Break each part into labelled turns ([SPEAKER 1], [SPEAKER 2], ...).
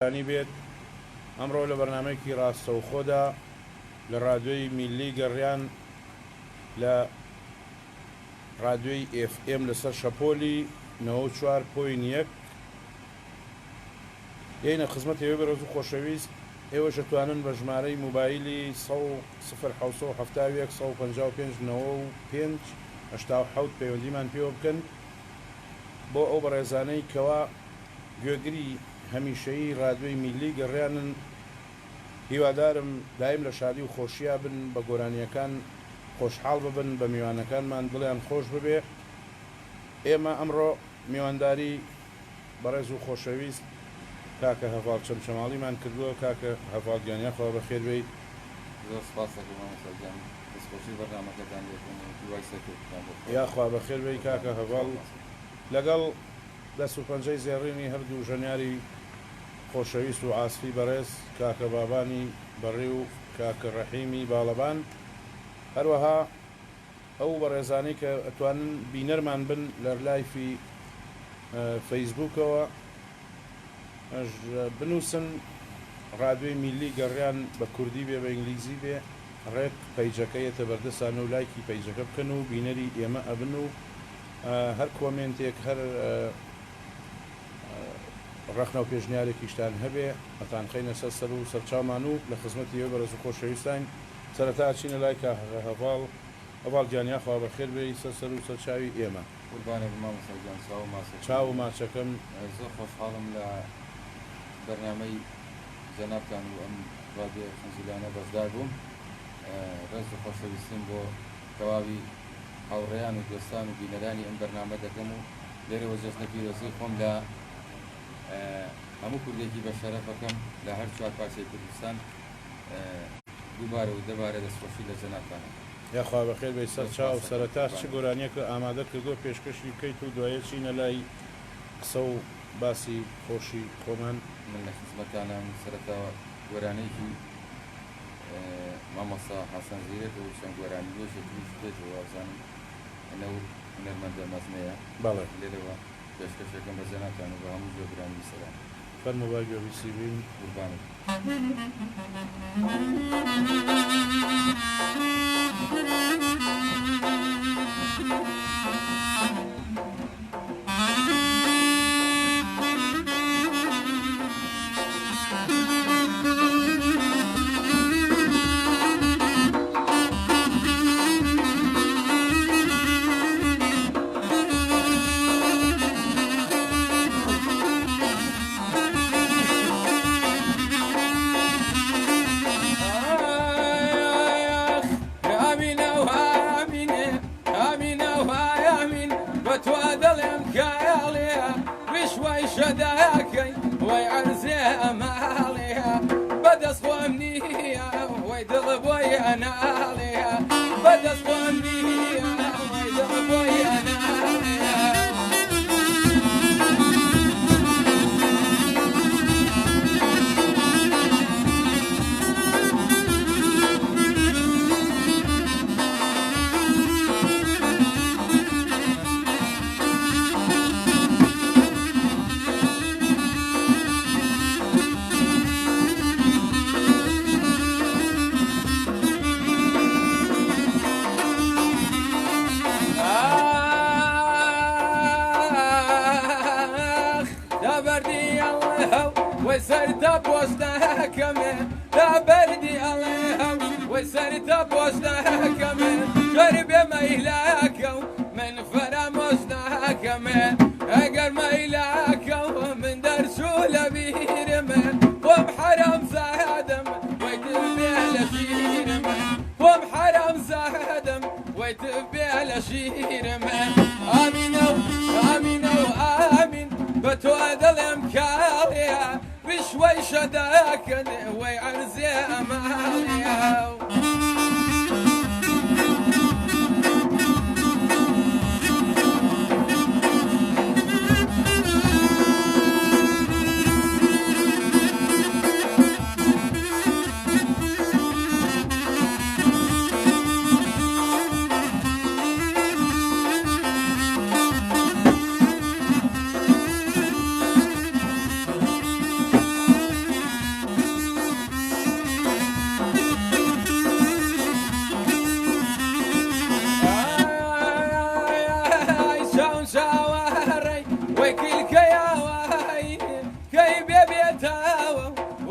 [SPEAKER 1] انی بێت ئەمڕۆ لە بەرنمەیەکی ڕاستەوخۆدا لە ڕادیۆی میلی گەڕیان لە ڕادیۆی FM لەسەر شەپۆلی 94.1 یعنی خزمەت ئێوە بەڕێز و خۆشەویست ئێوە دەتوانن بە ژمارەی موبایلی 1970 پەیوەندیمان پێوە بکەن بۆ ئەو بەڕێزانەی کەوا گوێگری هەمیشەیی ڕادیۆی میلی گەڕیانن. هیوادارم دایم لە شادی و خۆشییا بن، بە گۆرانیەکان خۆشحاڵ ببن، بە میوانەکانمان دڵیان خۆش ببێ. ئێمە ئەمڕۆ میوانداری بەڕێز و خۆشەویست کاکە هەڤاڵ چەمچەماڵیمان کردووە. کاکە هەڤاڵ گیانیا خوا بەخێر بێیت. یاخوا بەخێر بێی کاکە هەڤاڵ لەگەڵ 150 زێڕینی هەردوو ژەنیاری خۆشەویست و ئاسفی بەڕێز کاکە بابانی بەڕێ و کاکە ڕەحیمی باڵەبان، هەروەها ئەو بەڕێزانەی کە ئەتوانن بینەرمان بن لە لایفی فەیسبووکەوە بنووسن ڕادیۆی میلی گەڕیان بە کوردی بێ بە ئینگلیزی بێ، ڕێک پەیجەکەیەتە بەردەسان و لایکی پەیجەکە بکەن و بینەری ئێمە ئەبن و هەر کۆمنتێک هەر ڕەخنە و پێشنیارێکیشتان هەبێ ئەتان خەینە سەر و سەرچاومان و لە خزمەتی ئێوە بەڕێز و خۆشەویستان سەرەتا چینە لای هەڤاڵ گیانیا خوا بەخێر بێی سەر و سەرچاوی ئێمە. چاو و ماچەکەم
[SPEAKER 2] زۆر خۆشحاڵم لە بەرنامەی جەنابتان و ئەم ڕادیۆ خەنزیلانە بەشدار بووم. ڕێز و خۆشەویستیم بۆ تەواوی هاوڕێیان و دۆستان و بینەرانی ئەم بەرنامە دەکەم و لێرەوە جەژنە پیرۆزی خۆم لە هەموو کوردێکی بە شەرەفەکەم لە هەر چوار پارچەی کوردستان دووبارە و دەبارە دەستخۆشی لە جەنابتانە.
[SPEAKER 1] یاخوا بەخێر بێی سەرچاو سەرەتاش چ گۆرانیەکە ئامادە کردو پێشکەشی بکەیت و دوایە چینە لای قسە و باسی خۆشی خۆمان.
[SPEAKER 2] من لە خزمەتانم سەرەتاوە گۆرانەیەکی مامۆستا حەسەن زیرەکە و چەند گۆرانی نوێژێکیش بێتەوە وازانم ئەنە و هونەرمەندە مەزنەیە.
[SPEAKER 1] بەڵێ
[SPEAKER 2] لێرەوە پێشکەشەکەم بە جەنابتان و بە هەموو گوێگرانی سەلام.
[SPEAKER 1] فەرموو با گوێبیسی بین.
[SPEAKER 2] قوربانت.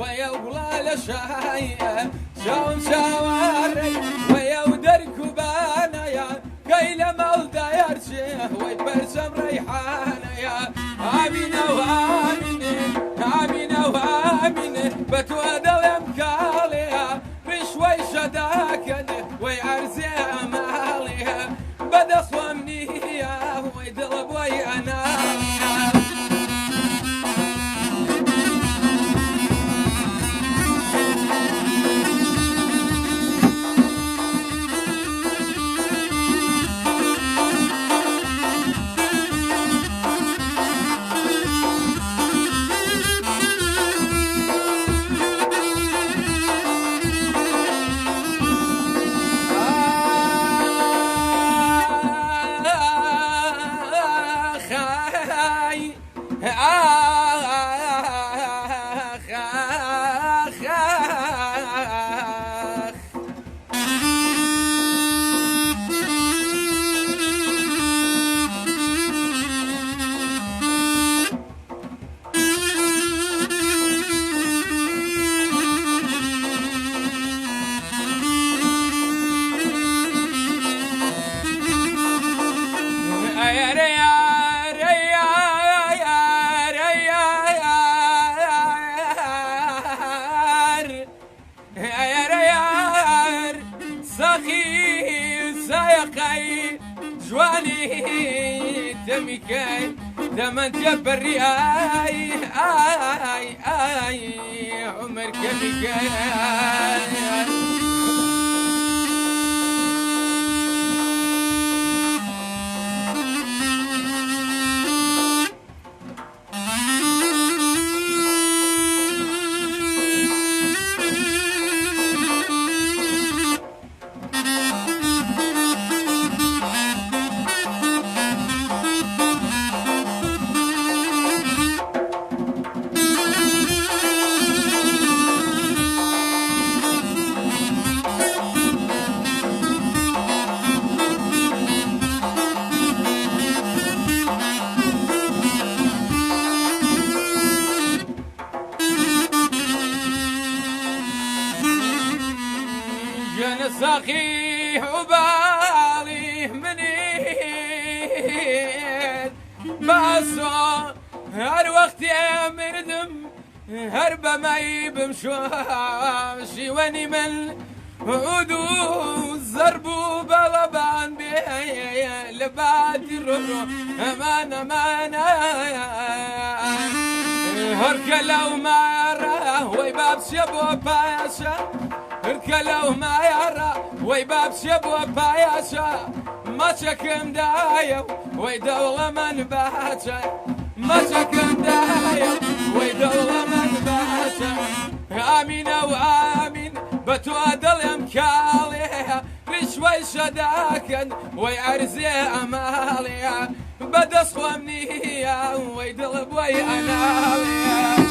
[SPEAKER 3] ويا وغلال شاية شاوم شاوري ويا ودركبانا يا كيل مولدا يرجع ويبرسم ريحانة يا آمينة وآمينة آمينة وآمينة بتوادى الأمكالية رشوي شداكن ويعرزي أمالية بدا صومنية ويدلب ويأنا جواني دمكاي دمن جبري آي آي آي عمر كمكاي ساقي وبالي منين باسو هر وقت مردم هرب ما يبمشوشي واني من عودو زربو بلبان بي لبادي الربرو امان امان هركلو ما يرى ويباب شبو باشا هركلو ما يرى ويباب شبو باشا ما شكم دايو ويدولة من باشا ما شكم دايو ويدولة من باشا آمين وآمين بتوادى الامكالية رشوي شداكن ويعرزي امالية بدا صومنية ويدلب ويأنالية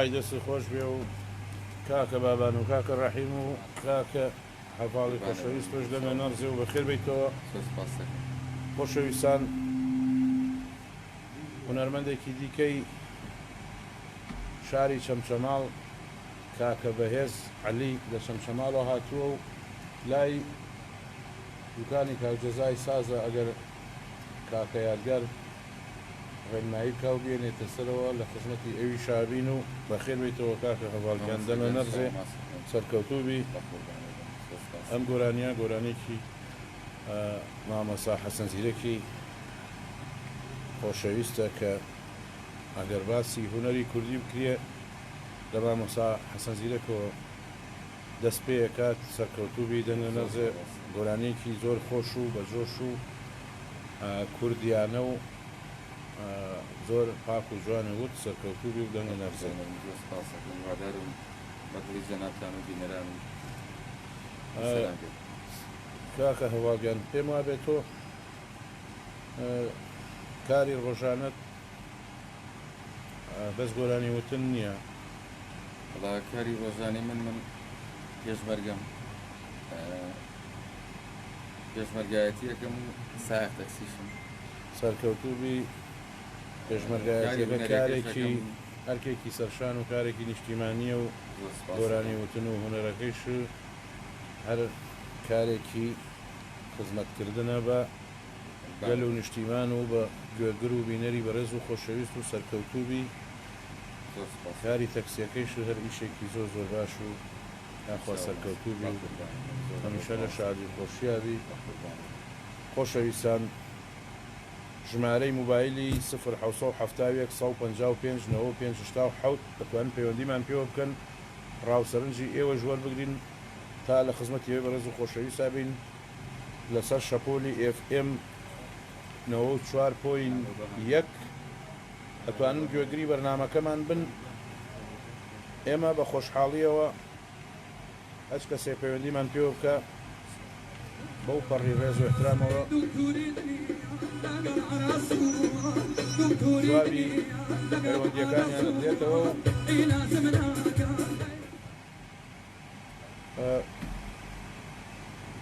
[SPEAKER 1] ئای دەستی خۆش بێ و کاکە بابان و کاکە ڕەحیم و کاکە حەفاڵی خۆشەویست تۆش دەمێ نەڕزێ و بەخێر بیتەوە خۆشەویستان هونەرمەندێکی دیکەی شاری چەمچەماڵ کاکە بەهێز عەلی لە چەمچەماڵەوە هاتووە و لای دوکانی کاکجەزای سازە ئەگەر کاکە یادگار ڕێنمایی بکاو بێنێتە سەرەوە لە خزمەتی ئەوی شابین و بەخێر بیتەوە کاکە هەڤاڵکیان دەمە نەرزێ سەرکەوتوبی ئەم گۆرانیە گۆرانێکی مامەسا حەسەن زیرەکی خۆشەویستە کە ئەگەر باسی هونەری کوردی بکرێ لە مامەسا حەسەن زیرەکەوە دەست پێ کات سەرکەوتوبی دەنگە نەرزێ گۆرانێکی زۆر خۆش و بەجۆش و کوردیانە و زۆر پاک و جوانە وت سەرکەوتوبی و دەنگە نەرزێ کاکە هەواڵگیان پێم وابێت تۆ کاری ڕۆژانت بەس گۆرانی وتن نییە.
[SPEAKER 2] وڵا کاری ڕۆژانی من پێشمەرگەم پێشمەرگایەتی یەکەم سایق تەکسیشم
[SPEAKER 1] سەرکەوتوبی پێشمەرگایەتیەکە کارێکی هەرکێکی سەرشان و کارێکی نیشتیمانیە و گۆرانی وتن و هونەرەکەیش هەر کارێکی خزمەتکردنە بە گەل و نیشتیمان و بە گوێگر و بینەری بەڕێز و خۆشەویست و سەرکەوتوبی کاری تەکسیەکەیش هەر ئیشێکی زۆر زۆر باش و یانخوا سەرکەوتوبی و هەمیشە لە شادی خۆشیابی. خۆشەویستان، ژمارەی موبایلی 070 155 95 دەتوانن پەیوەندیمان پێوە بکەن، ڕاوسەرنجی ئێوە ژوەر بگرین تا لە خزمەتی ئێوە بەڕێز و خۆشەویستا بین لەسەر شەپۆلی FM 94.1 ئەتوانن گوێگری بەرنامەکەمان بن. ئێمە بە خۆشحاڵیەوە هەچ کەسێ پەیوەندیمان پێوە بکە بەو پەڕی ڕێز و احترامەوە جوابی پەیوەندیەکانیان دێتەوە و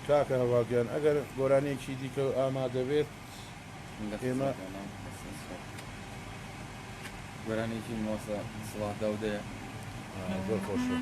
[SPEAKER 1] کاکە هەواڵگیان ئەگەر گۆرانێکی دیکە ئامادە بێت ئێمە
[SPEAKER 2] گۆرانێکی مۆسە سڵاح داودەیە
[SPEAKER 1] زۆر خۆشە.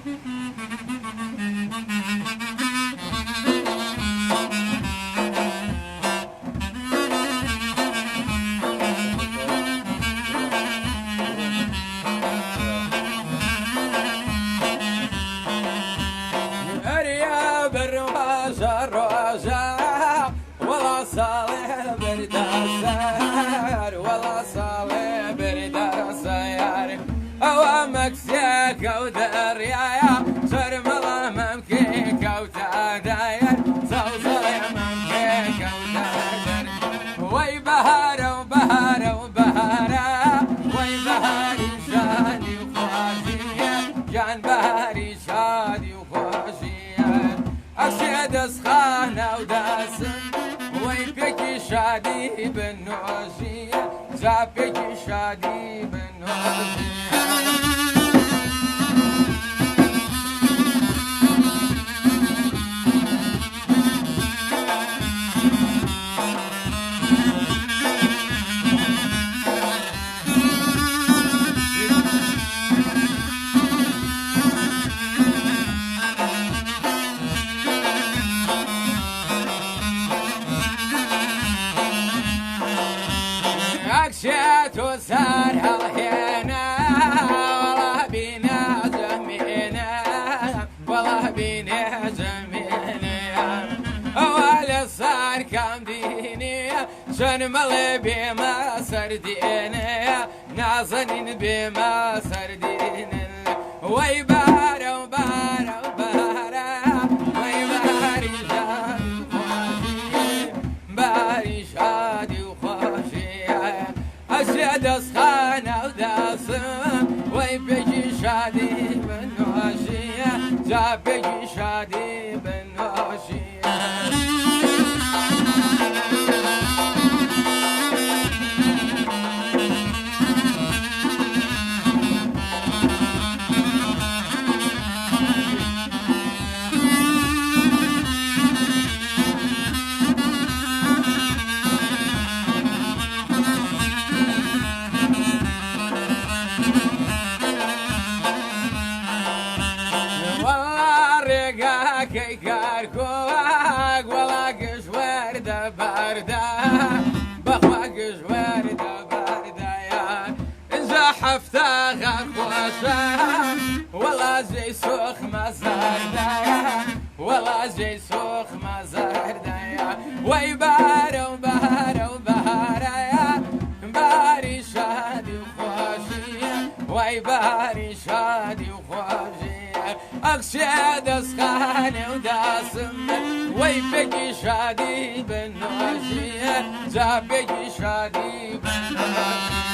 [SPEAKER 3] شادی بنوشیه زاپێکی شادی بنوشیه وسار هالهنا والله بينا زمينا والله بينا زمينا أول صار كم ديني شن ملي بما سردينا نازنين بما سردينا ويبارا وبارا وبارا ويباري باري شادي دەستخانە و دەسم وەی پێکی شادی بنوۆشیە جا پێکی شادی بنوۆشیە حفتاغ خوشا والله زي سوخ مزار دايا والله زي سوخ مزار دايا وي بارا وبارا وبارا يا باري شادي وخوشية وي باري شادي وخوشية أقشي دسخاني وداسم وي بكي شادي بنوشية جا بكي شادي بنوشية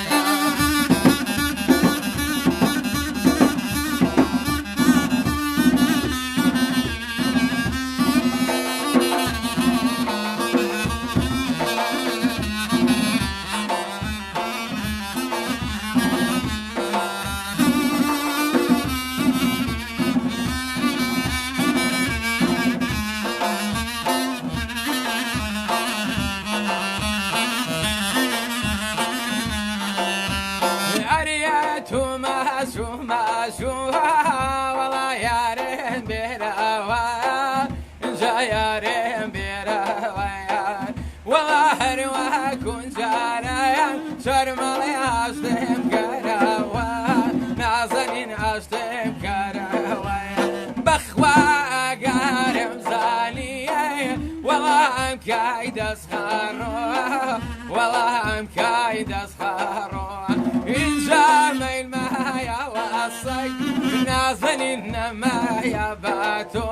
[SPEAKER 3] والله كاي دسخارو والله كاي دسخارو إن جامي المايا وصي نازن إنما يباتو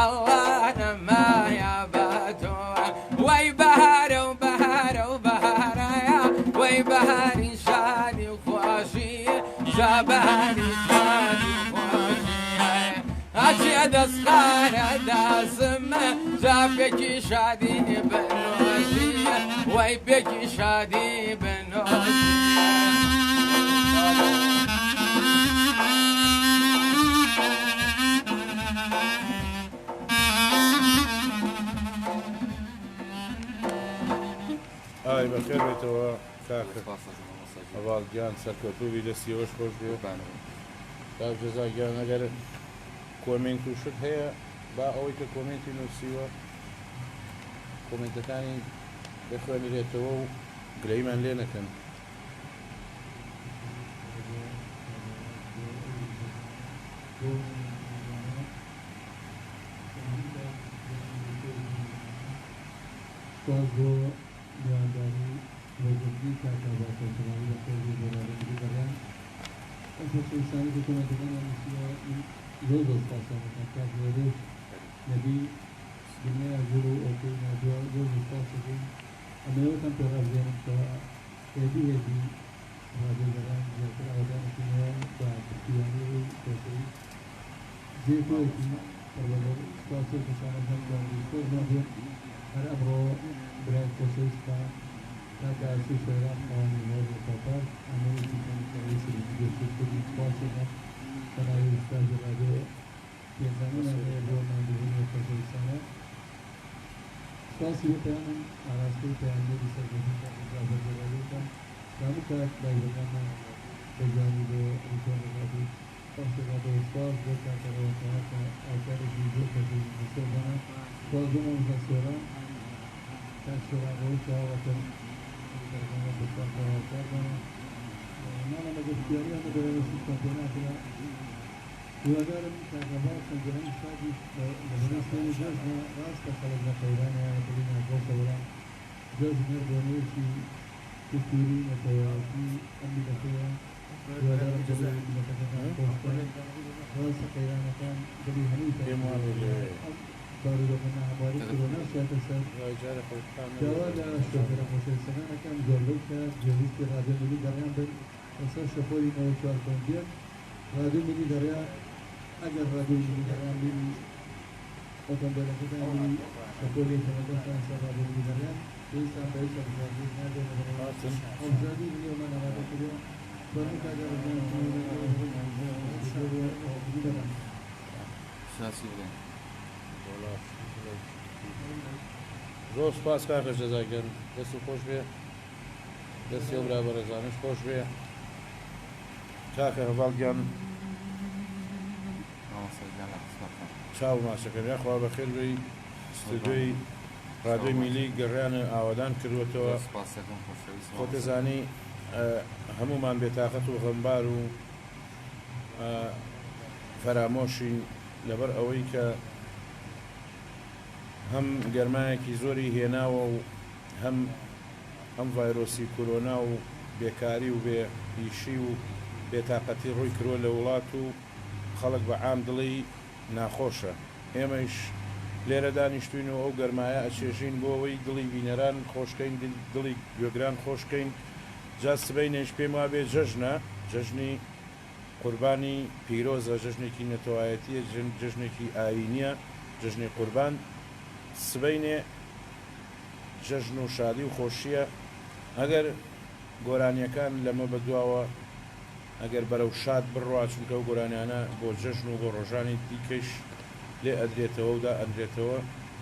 [SPEAKER 3] الله نما يباتو وي بهار وبهار وبهار وي بهار شاني وخواشي جباني شاني وخواشي هاتي دسخار دازم جابك شادي بنوشي وي بك شادي بنوشي
[SPEAKER 1] ئای بەخێر بێتەوە کاکە هەواڵ گیان سەرکەوتووی دەستیەوەش خۆش بێ کاک جەزا گیان ئەگەر کۆمنت و شت هەیە با ئەوەی کە کۆمنتی نووسیوە کۆمنتەکانی بخوێنرێتەوە و گرەیمان لێ نەکەن.
[SPEAKER 4] یادداری وەزیری کاکەبا کۆچەڵاوی لە خۆی بۆرانەی بەڕیان ئەم خۆشەویستانی کە کۆمەنتەکانیان نووسیوە زۆر زۆر سپاسان کاک لێرەش نەبی دنیای زۆر و ئۆکەی نادووە زۆر سپاس دەکەین. ئەمەوەتان پێڕازێنم کە هێدی ڕادێبەران زیاتر ئاوادانێکی نوێن بە پشتیوانی و کۆچەوی جێکۆیەکی پەروەردە سپاسی خۆشانم هەم زۆر نابێت هەر ئەمڕۆ برای خۆشەویستان کاکە ئاسوو شێران خاوەنی هەوڵ پاپار ئەمەوەی کەڕیسی گەشتکردی سپاسێنە بەناوی ئوستازی ڕادیۆ پێنجەمەمان هەیە بۆ ماندووبوونی خۆشەویستانە. سپاسی بۆ پەیامم ئاراستەی پەیامبەری سەرکەوتوو کاکە جەلالەکەم هەموو کات بایبەکانمان بەجوانی بۆ ڕیکۆردە ڕادیۆ پاشێکاتەوە سپاس بۆ کاکەڕەوەکەوە کە ئاوکارێکی زۆر کەسێکی بەسەر دانا سپاس بۆ مامۆستا سۆران کاشتەوانەوەی کاوەکەن کارخانە بەسەر کاردانە ماڵە گەشتیاریان بەدەوەسی کۆمپێناترا هیوادارم کاکەبا سەنجەرەنگ شادی لەبەرەستانی جەزمە ڕاستە خەڵک لە قەیرانیان بڵینە بۆسەوەران جەزمێر بۆنەیەکی کولتوری نەتەواوەتی ئەم میلەتەیە هیوادارم دەبێت میلەتەکەتان خۆشکەن ڕاستە قەیرانەکان دڵی هەمووی بارودۆخەنە هەمواری کۆرۆنا شاتە سەر داوا لە شۆفێرە خۆشەویستانەکان زۆربەی کە جێویستی ڕادیۆ میلی دەڕیان بن لەسەر شەپۆلی 94.1 ڕادیۆ میلی دەڕیان ئەگەر ڕادیۆ میلی دەڕیان بینی ئۆتۆمبیلەکەتان بینی شەپۆلی تەلەڤیزیۆن سەر ڕادیۆ میلی دەڕیان پێویستان بە هیچ ئەبزاری نادێت ئەبزاری میلیۆمان ئامادە کردووە بەرموو کاگە ڕزان
[SPEAKER 2] شاسی بڵێن
[SPEAKER 1] زۆر سپاس کاکە جەزاگەن دەستی خۆش بێ دەستی ئەو برا بەڕێزانش خۆش بێ کاکە هەواڵگیان چاو ماسەکەن یاخوا بەخێر بێی ستودیۆی ڕادیۆی میلی گەڕیانە ئاوادان کردوێتەوە خۆتەزانی هەمومان بێتاقەت و غەمبار و فەرامۆشین لەبەر ئەوەی کە هەم گەرمانێکی زۆری هێناوە و هەم ڤایرۆسی کۆرۆنا و بێکاری و بێئیشی و بێتاقەتی ڕووی کردووە لە وڵات و خەڵک بە عام دڵی ناخۆشە. ئێمەش لێرە دانیشتوینەوە ئەو گەرمایە ئەچێژین بۆ ئەوەی دڵی بینەران خۆشکەین دڵی گوێگران خۆشکەین. جا سبەینێش پێم وابێ جەژنە جەژنی قوربانی پیرۆزە جەژنێکی نەتەوایەتیە جەژنێکی ئاینیە جەژنی قوربان سبەینێ جەژن و شادی و خۆشیە. ئەگەر گۆرانیەکان لەمە بەدواوە ئەگەر بەرەو شاد بڕوا چونکە و گۆرانیانە بۆ جەژن و بۆ ڕۆژانی دیکەش لێ ئەدرێتەوە و دا ئەندرێتەوە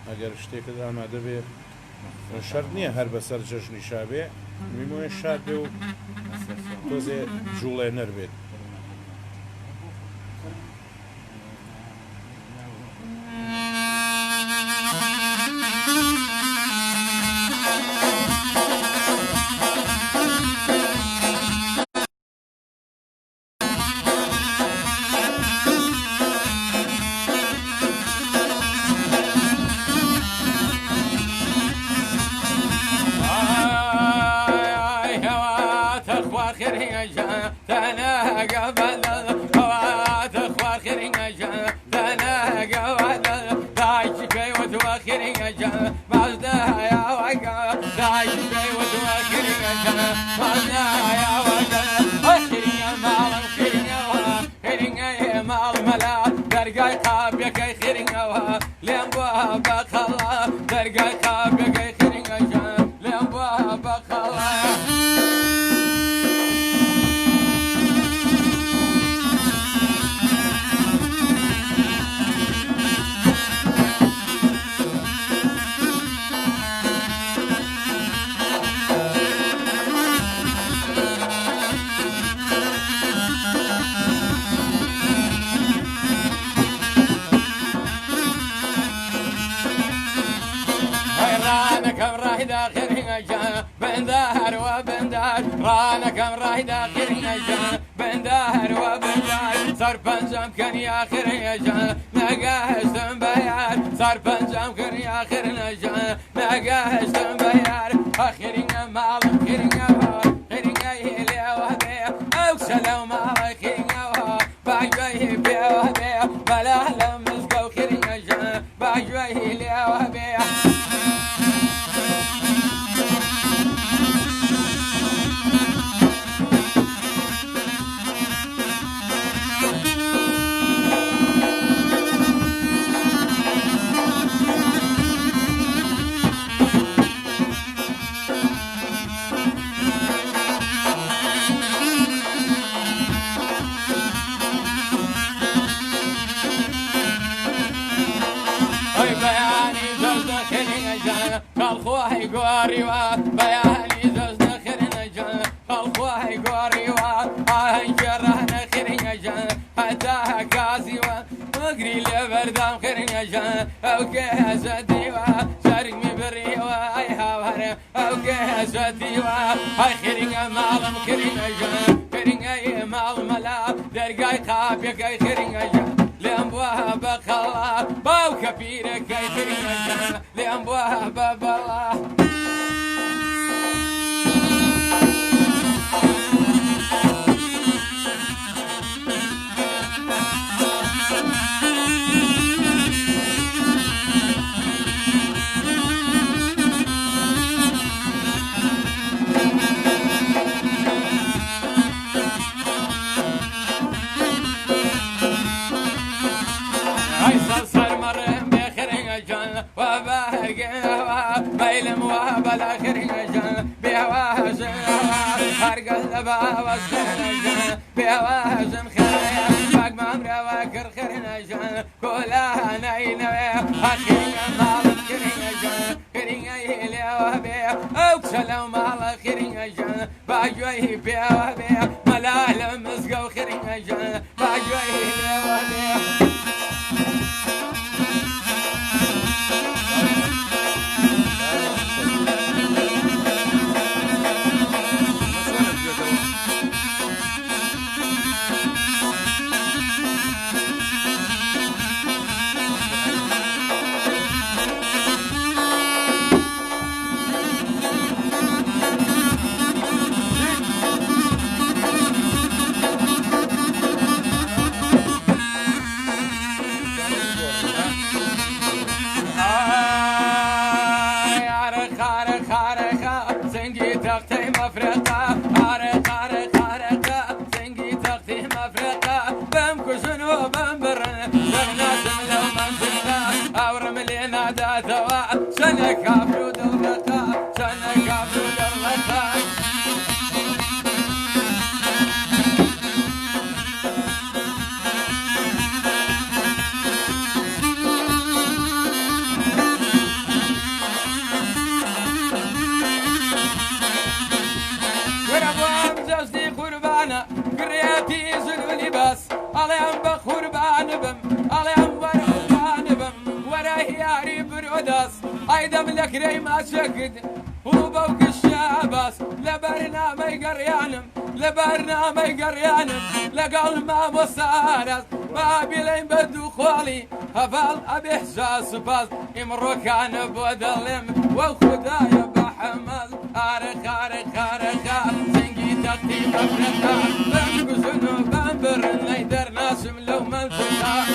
[SPEAKER 1] ئەگەر شتێکت ئامادە بێ شەرت نییە هەر بەسەر جەژنی شابێ میمۆی شاد بێ و تۆزێ جوڵێنەر بێت.
[SPEAKER 3] خيرين جا مازدا يا وقا دايش بي ودوا خيرين جا مازدا يا وقا خيرين مال خيرين خيرين مال ملا درقاي قابيك خيرين لين بابا خلا درقاي قابيك خيرين جا لين بابا خلا كم راهي داخل جا بندار وبندار رانا كم راهي داخل جا بندار وبندار صار بنجم كان يا خير جا نقاش بيار صار بنجم كان يا خير جا نقاش بيار اخيرين مال خيرين خيرين يلي وهبي او سلام عليكين باجي بي وهبي بلا لمزقو خيرين جا باجي يلي وهبي خالخوهي قوري بياني زوز نخرنا جان خالخوهي قوري هنجرهنا خرنا جان حتى كاسي وقري لبردام خرنا جان او كهزة ديوا سرمي بريوا اي هاوهر او كهزة ديوا هاي خرنا مالم خرنا جان خرنا اي مال ملا درقاي خابيك اي خرنا جان لأنبوها بخلا باو كبيرة كي ترينا لأنبوها ببلا بيلم وبلا خيرين جان بهواز هرقل بابا سخرين بهواز خير باق مامرا وكر خيرين جان كلها نينوي خيرين مال خيرين جان خيرين يلي وبي او سلام مال خيرين جان باجوي بهوبي ملال مسقو خيرين جان باجوي يلي وبي تختي مفرقة عارق عارق عارقة زنقي تختي مفرقة بمكشن وبمبرن بغناسم لو منزلنا أو رملي نادى ثواء سنة كابرو دلغتا سنة كابرو دلغتا قريتي زلولي بس عليهم بخربان بم عليهم ورقبان بم ورا هياري بروداس ايدم لك ري ما شقد وبوك الشاباس لبرنامج قريانم لبرنامج قريانم لقل ما مصارس ما بيلين بدو خالي هفال ابي احساس باس امرو كان بودلم وخدايا بحمل ارخ ارخ ارخ تختي مفرقة بنقزنو بنبر نيدر ناسم لو منفقة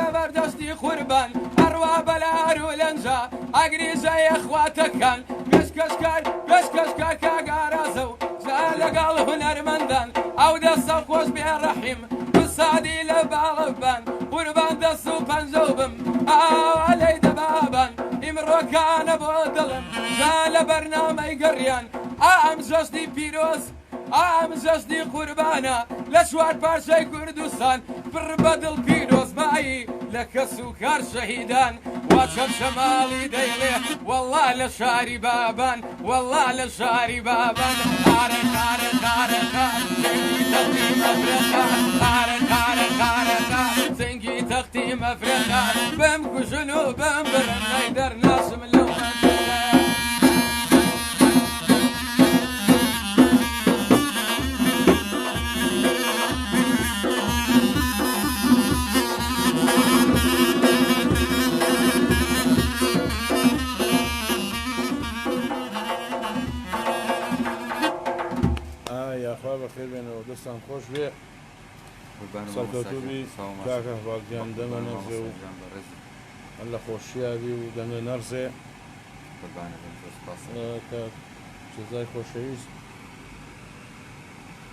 [SPEAKER 3] زبردستی قوربان هەروە بەلار و لەنجا ئەگریزە ئەخواتەکان پێشکەشکار کاگارازە و جا لەگەڵ هونەرمەندان ئەو دەستە خۆش بێڕەحیم بسادی لە باڵەبان قوربان دەست و پەنجە و بم ئاوا لەی دەبابان ئیمڕۆکانە بۆ دڵم جا لە بەرنامەی گەڕیان ئەم جەشتی پیرۆز ئەم جەشتی قوربانە لە چوار پارچەی کوردستان پڕ بەدڵ پیرۆزبایی لە کەس و کار شەهیدان وا چەم شەماڵی دەیڵێ وەڵا لە شاری بابان وەڵا لە شاری بابان قارە زەنگی تەختی مەفرەخە قارە زەنگی تەختی مەفرەخە بم کوژن و بم برن نەی دەرناسم لەو
[SPEAKER 1] بەخێر بێنەوە دەستان خۆش بێ سەرکەوتوبی کاکە هەواڵگیان دەمە نەرزێ و هەر لە خۆشییاوی و دەمە نەرزێ کە جەزای خۆشەویست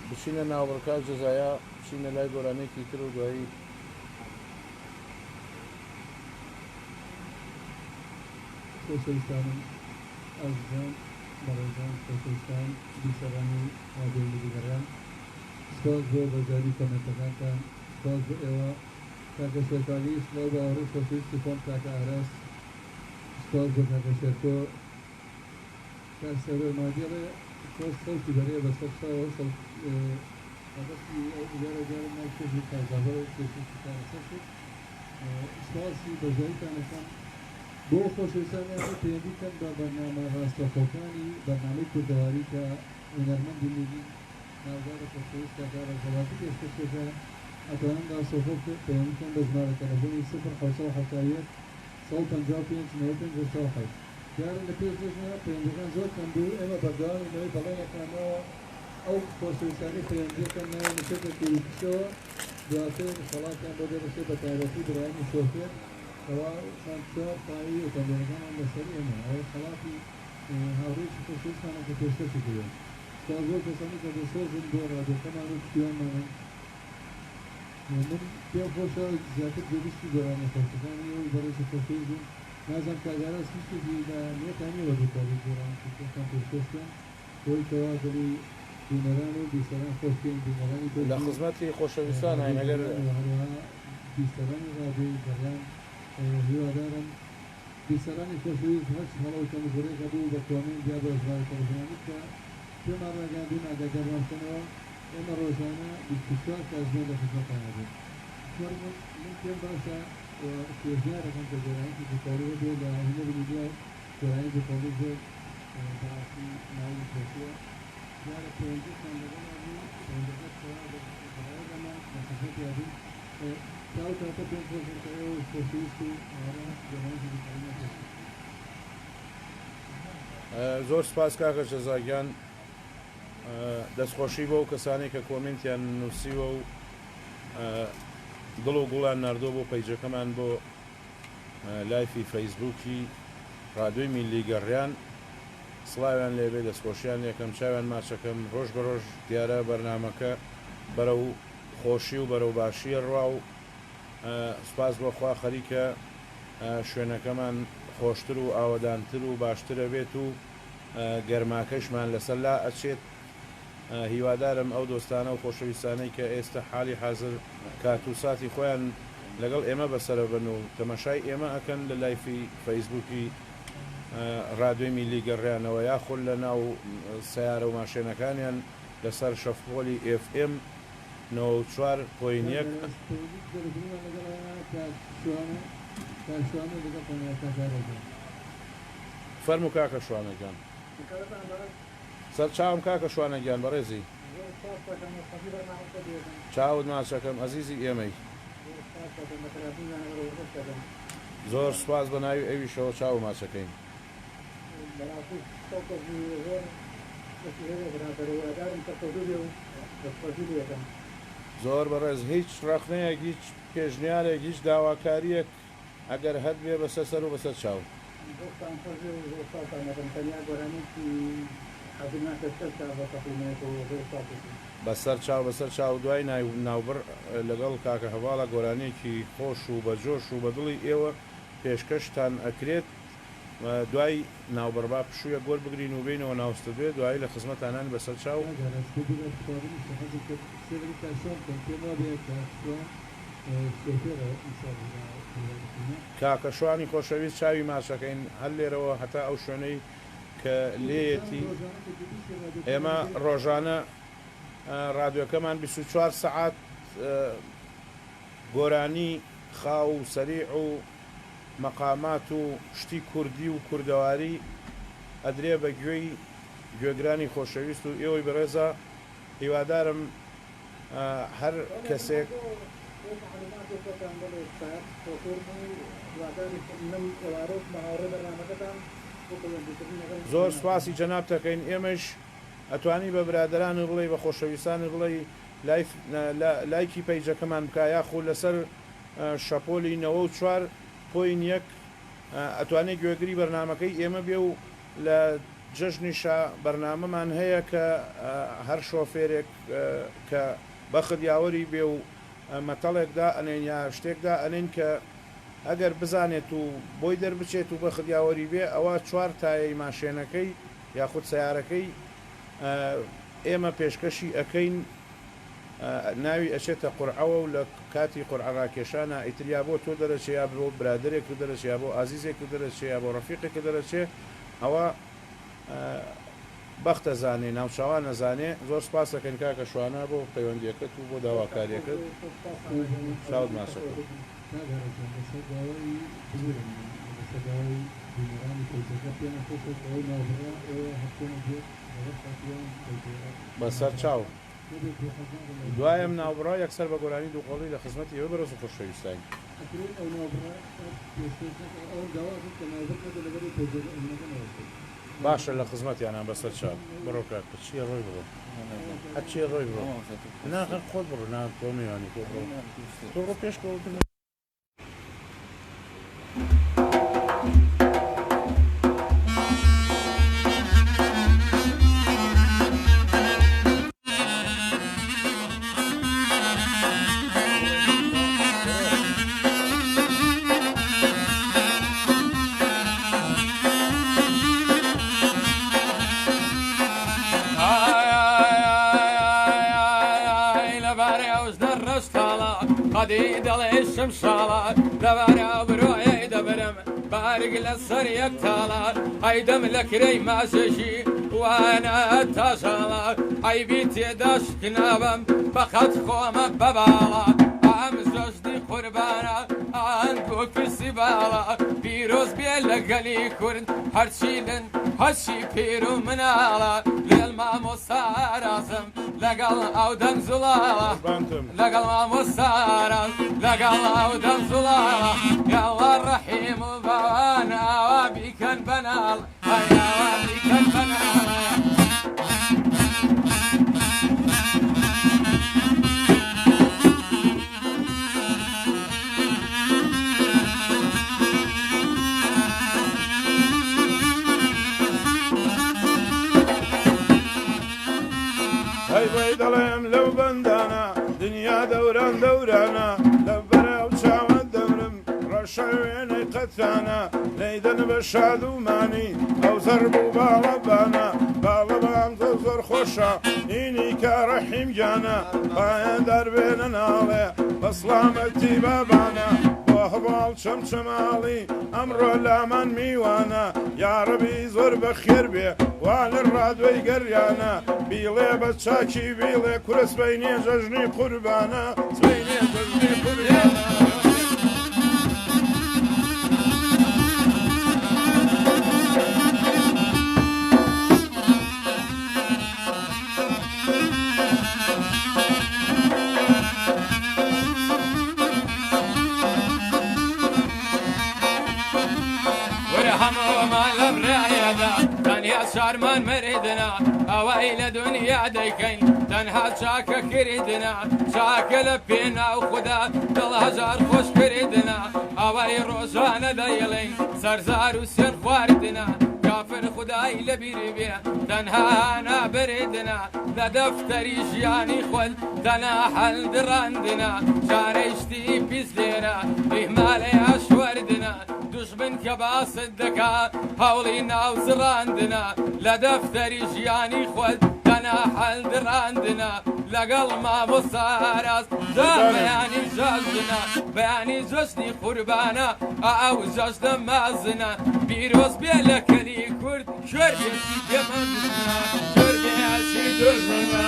[SPEAKER 1] بچینە ناوبڕکات جەزایە بچینە لای گۆرانێکی تر و دوایی
[SPEAKER 4] خۆشەویستانم ئازیزان بەڕێزان خۆشەویستان بیسەرانی رادیۆی میلیگەڕیان سپاس بۆ بەجاری کۆمنتەکانتان سپاس بۆ ئێوە کاکە شێرکالی سڵاو بە ئاوڕێی خۆشەویستی خۆم کاکە ئاراس سپاس بۆ کاکە شێرکۆ کاک سەرۆر مادیڵێ خۆش سەوتی بەرێ بەسەر شاوە ئەبەستی ئەوجارە جارە ناکێژی کازاهۆ کێشی کارەسەر کرد سپاسی بەجاریتانەکەم بۆ خۆشەویستانیان پەیوەندیکەن بە بەرنامە ڕاستەوخۆکانی بەرنامەی کوردەواری کە هونەرمەندی میلی ناودارە خۆشەویست کاکارە زەڵاتی پێشکەشێکە ئەتوانن سۆفۆ پەیوەندیکەن بە ژمارە تەلەفۆنی 0 575 دیارە لە پێش دژنە پەیوەندیەکان زۆر کەم بوو ئێمە بەردەوامیەوەی بەڵێنەکانەوە ئەو خۆشەویستانی پەیوەندیەکەن نشێتە کوردیشەوە دواتر خەڵاتیان بۆ دەرەچێت بە تایبەتی برایانی شۆفێر ئەوە چوار پایی ئۆتۆمبیلەکانمان لەسەر ئێمە ئەوە خەڵاتی هاوڕێکی خۆشەویستانە کە پێشکەشی کردن سپاس بۆ کەسانی کە دەسۆزن بۆ ڕادیۆکەمان و پشتیوانمانن من پێم خۆشە زیاتر گەویستی گۆرانە خۆشەکانی و بەڕێزی خۆشەویست بوون نازانم کاگاراس هیچێکی لە نێتانیەوە بکاری گۆرانەکان پێشکەشکەن بۆی کەوا دڵی بینەران و بیسەران خۆشکەین بینەرانی
[SPEAKER 1] لە خزمەتی خۆشەویستان هەین ئەگەر
[SPEAKER 4] بیسەرانی ڕادیۆی گەڕیان هیوادارم بیسەرانی خۆشەویست هەرچ هەڵەوەی کەمزۆرێکە بوو بە کۆمین یا بە ژمارە تەلەفۆنی کە پێمان ڕاگەاندوون ئاگادارمانکردنەوە ئێمە ڕۆژانە 24 کاتژمێر لە خزمەتانە بوون من پێم باشە پێشنیارەکەم کە گۆرانێکی بکاری هەبێ لە هونەری میدیا گۆرانی بکاری زۆر بەڕاستی ناوی خۆشیە دیارە پەیوەندیتان لەگەڵا بوو پەیوەندەکەت کەوا بەڕێگەمە لە خزمەت یابوو تاو کاتە پێم خۆشم کە ئێوە خۆشەویست و ئارە گۆرانێکی بکاری نەکەن
[SPEAKER 1] زۆر سپاس کاکە جەزاگیان دەستخۆشی بۆ کەسانی کە کۆمنتیان نووسیوە و دڵ و گوڵان ناردۆ بۆ پەیجەکەمان بۆ لایفی فەیسبووکی ڕادیۆی میلی گەڕیان سڵاویان لێبێ دەستخۆشیان یەکەم چاویان ماچەکەم ڕۆژ بە ڕۆژ دیارە بەرنامەکە بەرەو خۆشی و بەرەو باشیە ڕوا و سپاس بۆخوا خەریکە شوێنەکەمان خۆشتر و ئاوەدانتر و باشترە بێت و گەرماکەشمان لەسەر لا ئەچێت هیوادارم ئەو دۆستانە و خۆشەویستانەی کە ئێستا حالی حاضر کات و ساتی خۆیان لەگەڵ ئێمە بەسەرە بن و تەماشای ئێمە ئەکەن لە لایفی فەیسبووکی ڕادیۆی میلی گەڕیانەوە یاخۆن لە ناو سیارە و ماشێنەکانیان لەسەر شەفۆلی FM 94.1 فەرموو کاکە شوانەکان سەر چاوم کاکە شوانە گیان بەڕێزی چاوت ماچەکەم ئەزیزی ئێمەی زۆر سوپاس بە ناوی ئەویشەوە چاو ماچەکەین زۆر بەڕێز هیچ ڕەخنەیەک هیچ پێشنیارێک هیچ داواکاریەک ئەگەر هەر بێ بەسەر سەر و بەسەر چاو بەسەر چاو بەسەر چاو دوای ناوبڕ لەگەڵ کاکە هەواڵە گۆرانێکی خۆش و بە جۆش و بە دڵی ئێوە پێشکەشتان ئەکرێت دوای ناوبڕبا پشوویە گۆر بگرین و بینەوە ناوستە بێت دوایی لە خزمەتانان بەسەر چاو کاکە شوانی خۆشەویست چاوی ماچەکەین هەر لێرەوە هەتا ئەو شوێنەی کە لێیەتی ئێمە ڕۆژانە ڕادیۆکەمان 24 سەعات گۆرانی خاو و سەریع و مەقامات و شتی کوردی و کوردەواری ئەدرێ بە گوێی گوێگرانی خۆشەویست و ئێوەی بەڕێزە هیوادارم هەر کەسێک زۆر سواسی جەناب دەکەین ئێمەش ئەتوانی بە برادرانی بڵێ بە خۆشەویستانی بڵێ لایکی پەیجەکەمان بکە یاخۆ لەسەر شەپۆلی 94.1 ئەتوانێت گوێگری بەرنامەکەی ئێمە بێ و لە جەژنیشە بەرنامەمان هەیە کە هەر شۆفێرێک کە بەخت یاوەری بێ و مەتەڵێکدا ئەنێن یا شتێکدا ئەنێن کە ئەگەر بزانێت و بۆی دەربچێت و بەخت یاوەری بێ ئەوە 4 تایەی ماشێنەکەی یاخود سیارەکەی ئێمە پێشکەشی ئەەکەین ناوی ئەچێتە قورعەوە و لە کاتی قورعڕاکێشانە ئیتریا بۆ تۆ دەرەچەیە بۆ برادێک دەرەچەیە بۆ ئازیزێک دەرەچەیە بۆ ڕەفیقێک دەرەچێ ئەوە بەختە زانێ ناوچاوان نەزانێ زۆر سپاس دەکەن کاکە شوانە بۆ پەیوەندیەکەت و بۆ داواکاریەکەت چاوت ماسەکە بەسەر چاو دوایم ناوبڕا یەکسەر بە گۆرانی دووقۆڵی لە خزمەتی ئێوە بەرەز و خۆشەویستین باشە لە خزمەتیانان بەسەر چاو بڕۆ کاکە چییە ڕۆی بڕۆ هەرچیە ڕۆی بڕۆ ناخەر خۆت بڕۆ نا تۆ میوانی تۆ بڕۆ تۆ ڕۆ پێشکەوتن
[SPEAKER 3] قدي دلي شمشالا دبر بروي دبرم بارق للسر يكتالا ايدم لكري ما ششي وانا تاشالا اي بيتي داش كنابم فقط خوما ببالا ام زوجدي قربانا عندو في السبالا بيروز بيلقلي كرد هرشيلن هرشي بيرو منالا للمامو سارازم لقل او دم زلالا لقل مامو سارز لقل او دم زلالا يا الله الرحيم وبوانا وبيكن بنال يا وبيكن بنال
[SPEAKER 1] دەڵێم لەو بەندانە دنیا دەوران دەورانە لە بەرەو چاوە دەورم ڕەشە وێنەی قەتانە لەیدەن بە شاد و مانی ئەو زەرب و باڵەبانە باڵە بام زۆر خۆشە ئینی کارە حیمگیانە پایە دەربێنە ناڵێ بە سڵامەتی بابانە بۆ هەواڵ چەمچەماڵی ئەمڕۆ لامان میوانە یاڕەبی زۆر بەخێر بێ وا لە ڕادوەی گەریانە بیڵێ بە چاکی بیڵێ کورە سبەینێ ژەژنی قوربانە سبەینێ ژەژنی قوربانە
[SPEAKER 3] فەرمان مەریدنا ئەوەی لە دنیا دەیکەین تەنها چاکە کردنا چاکە لە پێناو خوددا دڵ هەزار خۆش کردنا ئەوەی ڕۆژانە دەیڵێین سەرزار و سێر خواردنا کافر خدای لەبیر بێ تەنها نابردنا لە دەفتەری ژیانی خۆت تەنها هەڵدڕاندنا چارەیشتی پیس لێرە ئیمالەیە شوەردنا دوژمن کە باست دەکا هەوڵی ناو زڕاندنا لە دەفتەری ژیانی خۆت تەنها هەڵدڕاندنا لەگەڵ مامۆستا ئاراس بەیانی جەژنە بەیانی جەژنی قوربانە ئەو جەژنە مازنە پیرۆز بێ لە کەلی کورد شوێرێکی پێمەندنا شوێرێکی دژمنە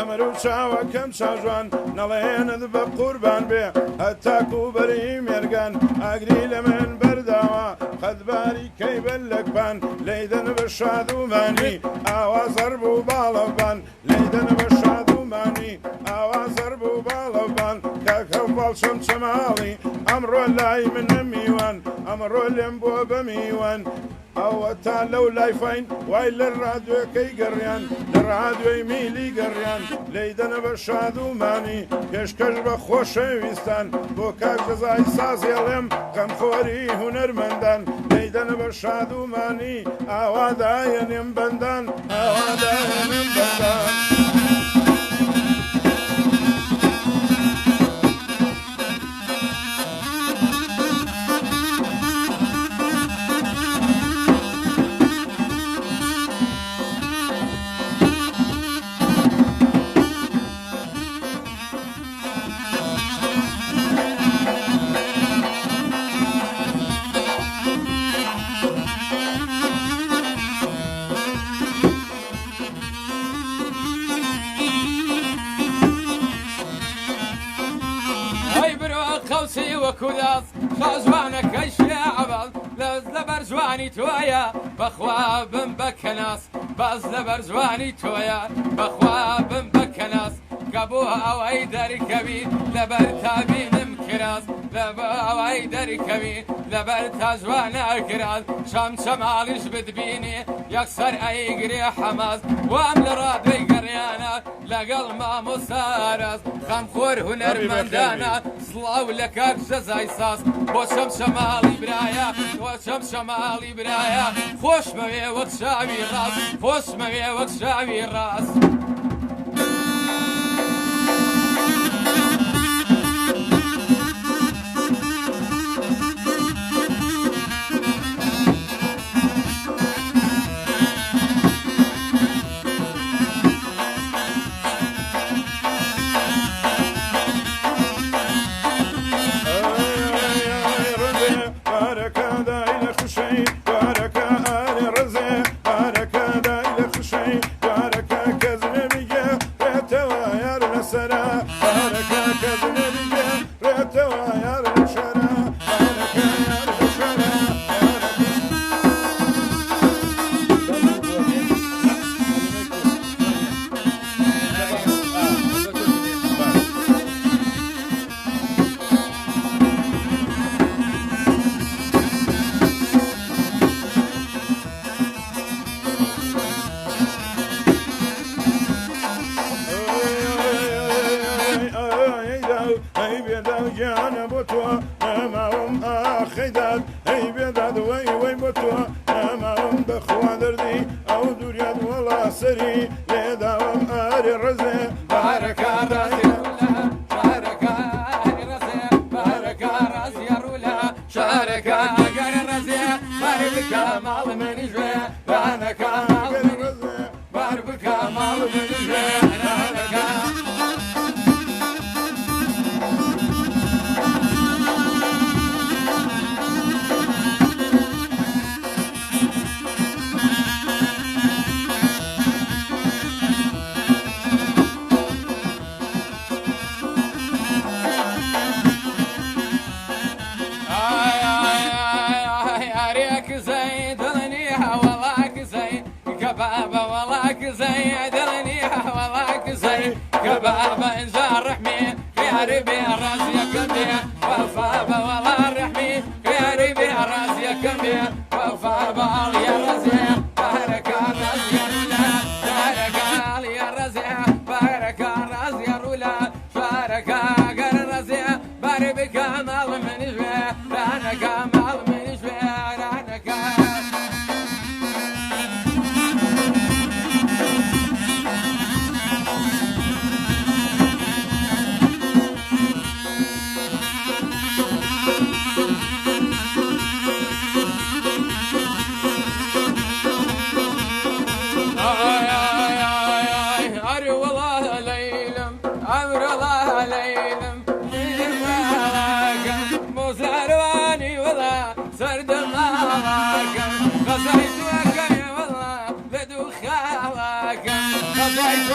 [SPEAKER 1] ئەمر و چاوەکەم چاژوان نەڵێنت بە قوربان بێ هەتاک و بەری مێرگان ئاگری لە من بەرداوە قەتباری کەیبەل لەکبان لەیدەن بە شادومانی ئاوا زەرب و باڵەبان لەیدەن بە شادومانی ئاوا زەرب و باڵەبان کاکە باڵشەم چەماڵی ئەمڕۆ لای من نەمیوان ئەمڕۆ لێم بۆ بەمیوان ئەوە تا لەو لایفین وای لە ڕادیۆکەی گەڕیان لە ڕادیۆی میلی گەڕیان لەیدەنە بە شادومانی پێشکەش بە خۆشەویستان بۆ کاک جەزای سازێڵێم غەمخۆری هونەرمەندان لەیدەنە بە شادومانی ئاوادایە نێم بەندان ئاوادایە نێم بەندان
[SPEAKER 3] وەکوداس خازوانەکەی شێعەبەڵ لەز لە بەرزوانی تۆیە بەخوا بم بەکەناس باز لە بەرزوانی تۆیە بەخوا بم بەکەناس کە بۆ ئەوەی دەرکەوی لەبەر تابینم کراس لە بۆ ئەوەی دەرکەوی لەبەر تا جوانە کراس شەم چەماڵیش بتبینی یەکسەر ئەیگرێ حەماس وام لە ڕادوێی گەڕیانە لەگەڵ مامۆستا ئاراس غەمخۆر هونەرمەندانە سڵاو لە کاک جەزای ساز بۆ چەم شەماڵی برایە بۆ چەم شەماڵی برایە خۆشمەوێ وەک شاوی ڕاست خۆشمەوێ وەک شاوی ڕاست ربي راسي كمية وفا والله الرحمي يا ربي راسي كمية وفا بال يا رزق بارك الراس يا رولا بارك يا رزق بارك الراس يا رولا بارك الرزق بارك مال من جوا رانك مال من جوا رانك سرد مالك غزيت وكم والله بدو خالك غزيت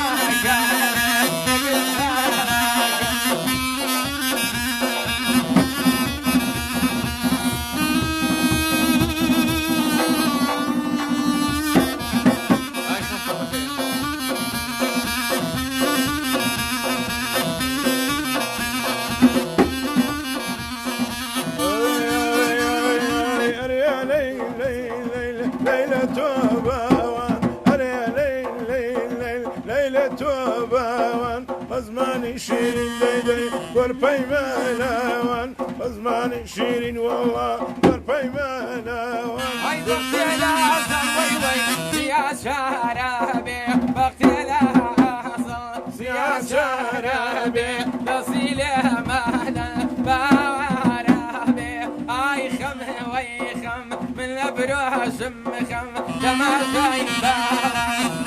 [SPEAKER 1] بزماني شيرين ليلي والبيمانوان بزماني شيرين والله والبيمانوان
[SPEAKER 3] هاي بختي لها صوي يا شرابي بختي لها صوي يا شرابي نصيله مهلا بارابي اي خم ويخم من ابروح شمخم لما زين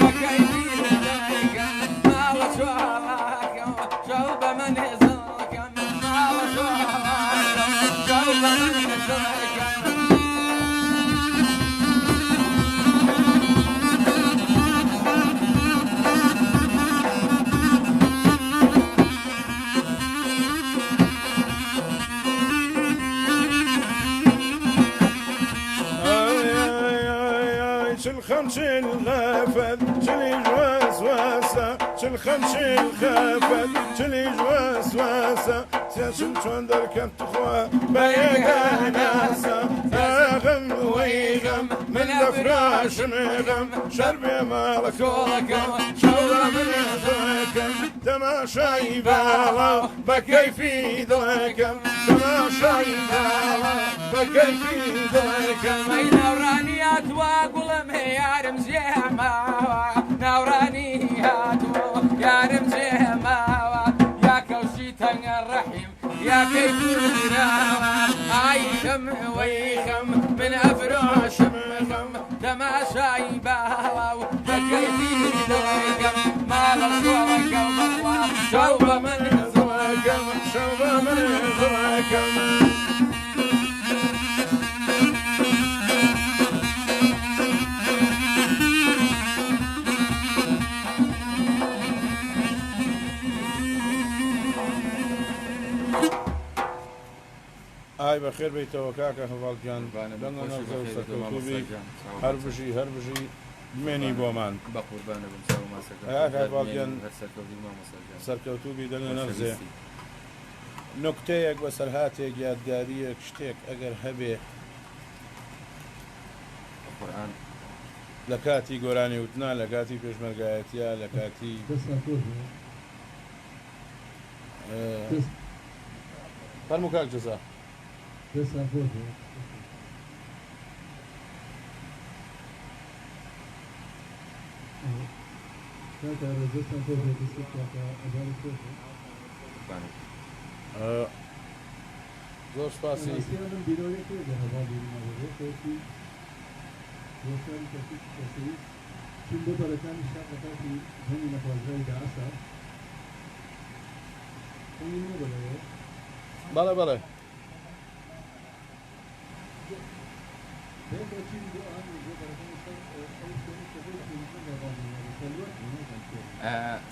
[SPEAKER 3] بكيتي شوب من يزلكم ما شوب من يزلكم
[SPEAKER 1] شل الغفل شل الوسوسة شل خمش الغفل شل الوسوسة شل شون دركت تخوى بيقى ناسا غم ويغم من الفراش مغم شربي مالك ولكم شورى من ذلكم تماشاي بالا بكيفي ذلكم تماشاي بالا بكيفي ذلكم
[SPEAKER 3] اي نورانيات واقول يا رمزيما نورانيات يا رمزيما يا كوشيتن الرحيم يا كيف الراوة اي خم ويخم من افراش مخم تماشاي بالاو بكيفي ذلكم مال الصوركم شوب من ذلكم
[SPEAKER 1] شوب من ذلكم ئای بەخێر بیتەوە کاکە هەواڵگیان لەنگە نەوزە و سەرکەوتوبی هەربژی بمێنی بۆمان
[SPEAKER 2] بە قوربانە بم چاو ماسەکە
[SPEAKER 1] هەواڵگیان
[SPEAKER 2] سەرکەوتی مامۆستا
[SPEAKER 1] سەرکەوتوبی دەنگە نەوزێ نکتەیەک بەسەر هاتێک یادگاریەک شتێک ئەگەر هەبێ
[SPEAKER 2] قورئان
[SPEAKER 1] لە کاتی گۆرانی وتنا لە کاتی پێشمەرگایەتیە لە کاتی فەرموو کاک جەزا زۆر سپاسی
[SPEAKER 4] چون بۆ بەرەکانی شار لە کاتی هەمی نەخوازرای داعسا
[SPEAKER 1] بەڵێ بەڵێ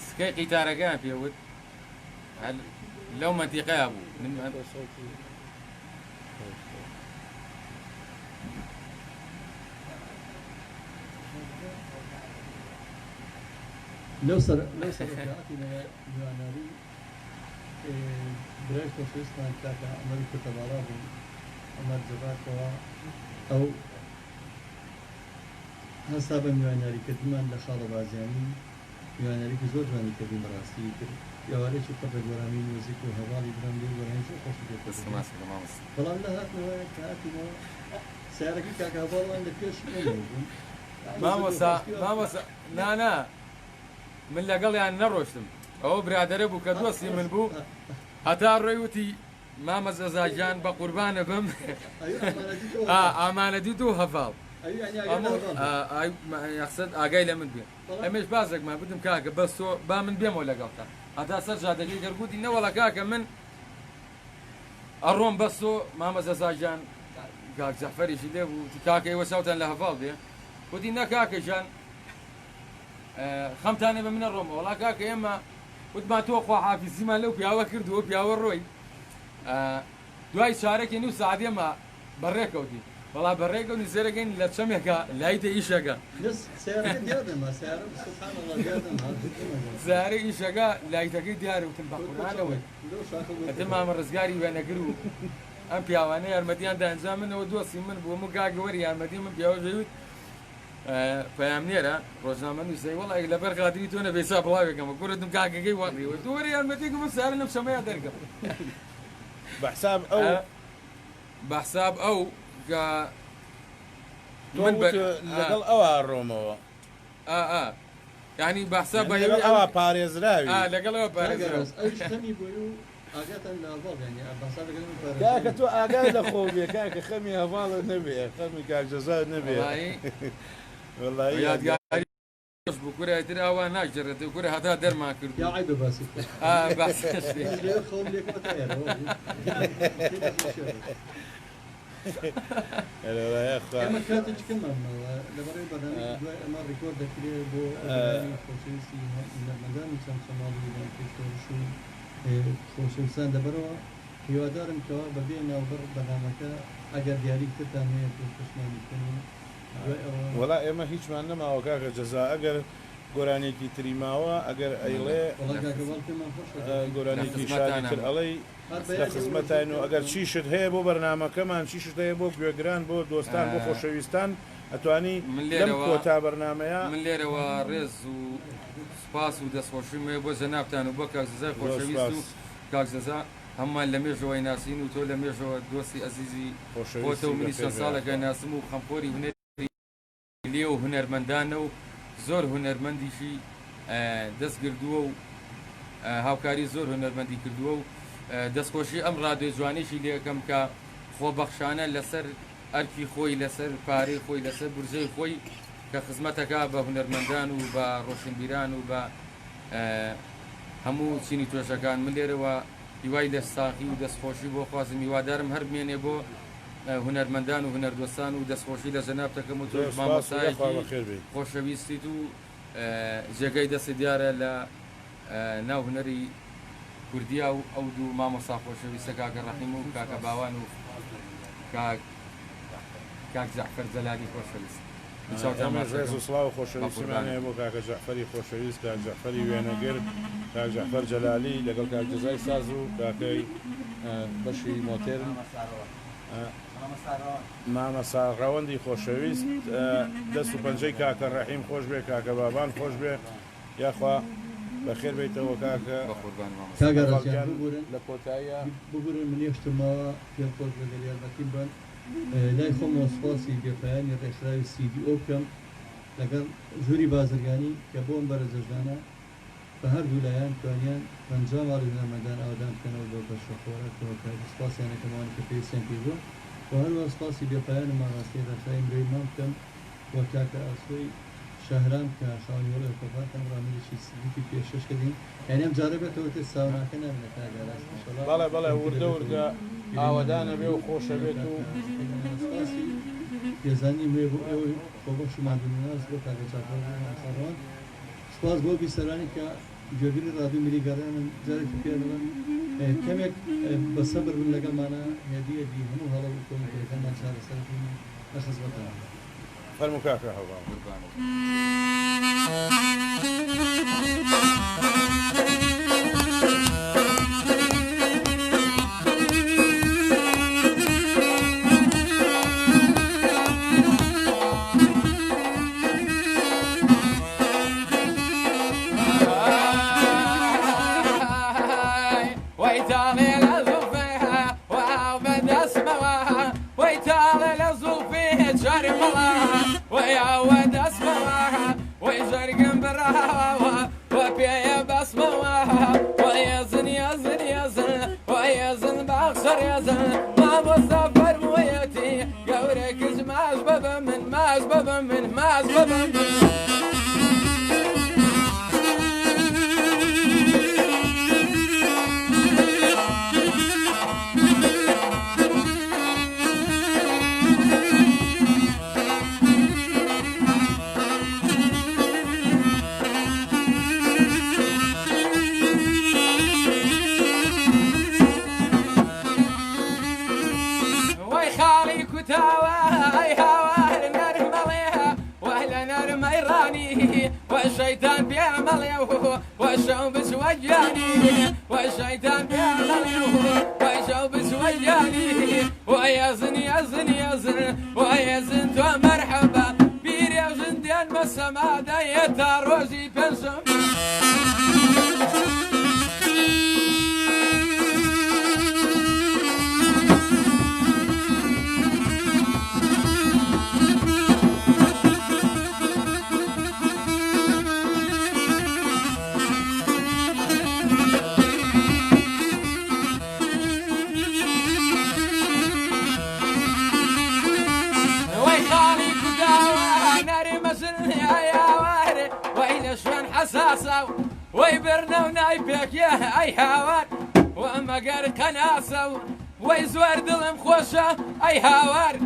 [SPEAKER 2] سکەی قیتارەکان پێوت لەو مەنتیقەیە بوو
[SPEAKER 4] لو سرعتي جواناري برای خۆشویستمان کاکە ئەمەری کۆتەباڵا بوو ئەمە جەباتەوە ئەو هەستا بە میوانیاریکردمان لە خاڵە بازیانی میوانیاریکی زۆر جوانی کردی بەڕاستی کرد یاوارێکی پڕ لە گۆرانی مۆزیک و هەواڵی برم لێ وەرانی زۆر خۆشی پێ بەڵام لە هاتنەوە کە هاتینەوە سیارەکەی کاکە هەواڵیان لە پێش بوون
[SPEAKER 3] مامۆستا نانا من لەگەڵیان نەڕۆشتم ئەوە برادەرە بوو کە دۆستی من بوو هەتا ڕێی وتی مامە زەزاجان بە قوربانە بم ئامانەتی دوو هەڤاڵ یەخسەد ئاگای لە من بێ ئەمێش بازێکمان بدم کاکە بەس تۆ با من بێمەوە لەگەڵتا هەتا سەر جادەگەی گەرگوتی نەوەڵە کاکە من ئەڕۆم بەس تۆ مامە زەزاجان کاک جەعفەریشی لێ بوو کاکە ئێوە چاوتان لە هەڤاڵ بێ وتی نە کاکەژان خەمتانێ بە منە ڕۆمە وڵا کاکە ئێمە وتمان تۆ خواحافیزیمان لەو پیاوە کردووە پیاوە ڕۆی دوای چارەکی نیو سعادێمە بەڕێکەوتی بەڵا بەڕێکەوتی زێرەگەین لە چەمێکە لایتە ئیشەکە زارە ئیشەکە لایتەکەی دیارە وتم بە قوربانەوەی ئەتم مامە ڕزگاری وێنەگر و ئەم پیاوانە یارمەتیان دانجام منەوە دۆستی من بووم و گاگەوەری یارمەتی من پیاوە ژەوت پەیام نێرە ڕۆژنامە نووسەی وەڵی لەبەر قادری تۆ نەبێ سا بڵاوێکەمە گوڕتم کاکەکەی وەڕیوە تۆ وەری یارمەتێکم من سارە لەم شەمەیە دەرگەم بەحساب ئەو کە
[SPEAKER 1] من لەگەڵ ئەوە ڕۆمەوە
[SPEAKER 3] یعنی بەحساب بە
[SPEAKER 1] ئەوە پارێزراوی
[SPEAKER 3] لەگەڵ ئەوە پارێزرا
[SPEAKER 1] کاکە تۆ ئاگای لە خۆ بێ کاکە خەمی هەواڵت نەبێ خەمی کاکجەزار نەبێ
[SPEAKER 3] یادگاری بوو کوورایتر ئەوە ناگەڕێت کوورە هەتا دەرمان کرد
[SPEAKER 4] ئێمە کاتێکمانەوە لەبەرەوەی بەدەمی ئەمە ڕیکۆرد دەکرێت بۆ خۆشەویستی هەرمەندانی چەند سەماڵی خۆشەویستان دەبەرەوە هیوادارم کەوا بەبێ ناوبەر بەنامەکە ئەگەر دیاریکردان هەیە پێشمانیکردن
[SPEAKER 1] وەڵا ئێمە هیچمان نەماوە کاکە جەزا ئەگەر گۆرانێکی تریماوە ئەگەر ئەیڵێ گۆرانێکی شادی کرد ئەڵەی لە خزمەتین و ئەگەر چیشت هەیە بۆ بەرنمەکەمان چیشت هەیە بۆ گوێگران بۆ دۆستان بۆ خۆشەویستان ئەتوانی لەم کۆتا بەرنمەیە
[SPEAKER 3] من لێرەوە ڕێز و سپاس و دەستخۆشیمێ بۆ جەنابتان و بۆ کاکزەزای خۆشەویست و کاکزەزا هەممان لە مێژەوەی ناسین و تۆ لە مێژەوە دۆستی ئەزیزی خۆتە و منی چەند ساڵەکە ناسم و خەمخۆری هونەری لێ و هونەرمەندانە و زۆر هونەرمەندیشی دەستگردووە و هاوکاری زۆر هونەرمەندی کردووە و دەستخۆشی ئەم ڕادیۆ جوانیشی لێەکەم کە خۆبەخشانە لەسەر ئەرکی خۆی لەسەر پارەی خۆی لەسەر بورجەی خۆی کە خزمەتەکە بە هونەرمەندان و بە ڕۆشنبیران و بە هەموو چینی تۆشەکان من لێرەوە هیوای دەستاقی و دەستخۆشی بۆ خوازم هیوادارم هەر بمێنێ بۆ هونەرمەندان و هونەردۆستان و دەستخۆشی لە جەنابتەکەم و تۆ مامۆستایەکی خۆشەویستیت و جێگەی دەستی دیارە لە ناو هونەری کوردیا و ئەو دوو مامۆستا خۆشەویستە کاکە ڕەحیم و کاکە باوان و کاک جەعفەر جەلالی خۆشەویست
[SPEAKER 1] ڕێز و سڵاو خۆشەویستمانەیە بۆ کاکە جەعفەری خۆشەویست کاک جەعفەری وێنەگر کاک جەعفەر جەلالی لەگەڵ کاک جەزای ساز و کاکەی بەشی مۆتێرن مامە ساڕەوەندی خۆشەویست دەست و پەنجەی کاکە ڕەحیم خۆش بێ کاکە بابان خۆش بێ یاخوا بەخێر بیتەوە کاکە لە کۆتاییە
[SPEAKER 4] بگورن منێشتمەوە پێم خۆش لەگەڵ یارمەتیم بن لای خۆمەوە سپاسی بێپایانی ڕێکخراوی CDO بکەم لەگەڵ ژووری بازرگانی کە بۆم بەرە جەژدانە بە هەردوو لایەن توانیان 50 ماڵی هونەرمەندان ئاوادان بکەنەوە بۆ بەشەخۆرەکەوە سپاسیانەکەمانی کە پێویستیان پێ بوو و هەروە سپاسی بێپایانمان ڕاستی ڕێکخراوی برەیمان بکەم وە کاکە ئاسۆی شەهرام کە خاوەنی کۆپاتم ڕامێشی سیدیکی پێشەش کردین یعنی ئەم جارە بێتەوە تر ساوناکە نامێنێت کاگەڕاست
[SPEAKER 1] بەڵێ بەڵێ وردە وردە ئاوەدانە بێ و خۆشە بێت و
[SPEAKER 4] پێزانی مێ بۆ ئەوەی خۆبەخشمان دوناز بۆ کاکە جەعفەر سپاس بۆ بیسەرانی کە گوێگری ڕادیۆ میلیگەڕیانن جارێکی پێ دەڵێن کەمێک بە سەبر بن لەگەڵمانە هێدیەدی هەموو هەڵە و کۆمیتەکانمان چارەسەر بوون بە خزمەتان
[SPEAKER 1] فەرموو کاکە هەڵا
[SPEAKER 3] قوربانە اسمها ويتال لزوفي شرمها ويعود اسمها ويزرق براها وبيا بسمها ويزن يزن يزن ويزن بخسر يزن ما مصفر مويتي قورك ما سبب من ما سبب من ما سبب من والشيطان بيعمل والشوب سوجاني والشيطان بيعمل والشوب سوجاني ويزن يزن يزن ويزن تو مرحبا بيري وزندين بالسما دايتا روزي بنسم حساسة ويبرنا ونايبك يا اي هاوار واما قال قناصة ويزور ظلم خوشة اي هاوار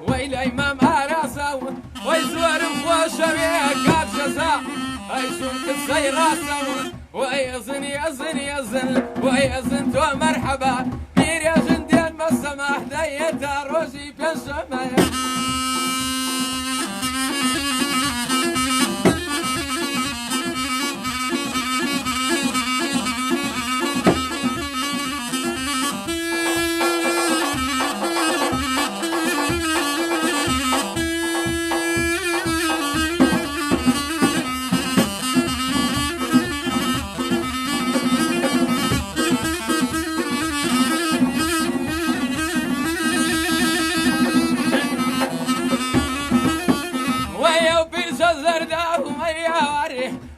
[SPEAKER 3] ويلايمام اراسة ويزور خوشة يا كاب جزاء اي سنك السيراسة ويزن يزن يزن ويزن تو مرحبا بير يا جندين بالسماح دايتا روزي بنسمة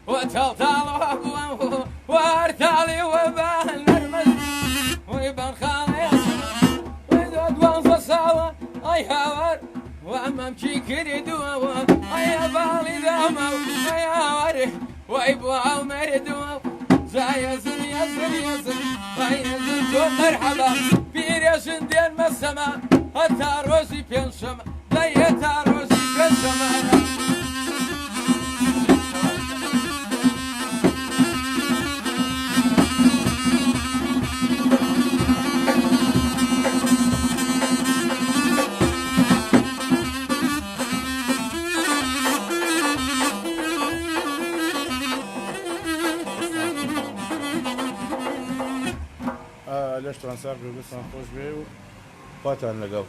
[SPEAKER 3] وتلطال وابوه وارتالي وبان نرمز ويبان خالص ويدود وانفصاوة اي هاور وامام شيكري دوا اي بالي دامو اي هاور ويبوا ومردوا زي يزن يزن يزن ويزن تو مرحبا بيريشن دين مسما حتى روزي بينشم زي تاروزي بينشم
[SPEAKER 1] لەش ترانسار بێ بستان خۆش بێ و خواتان لەگەڵ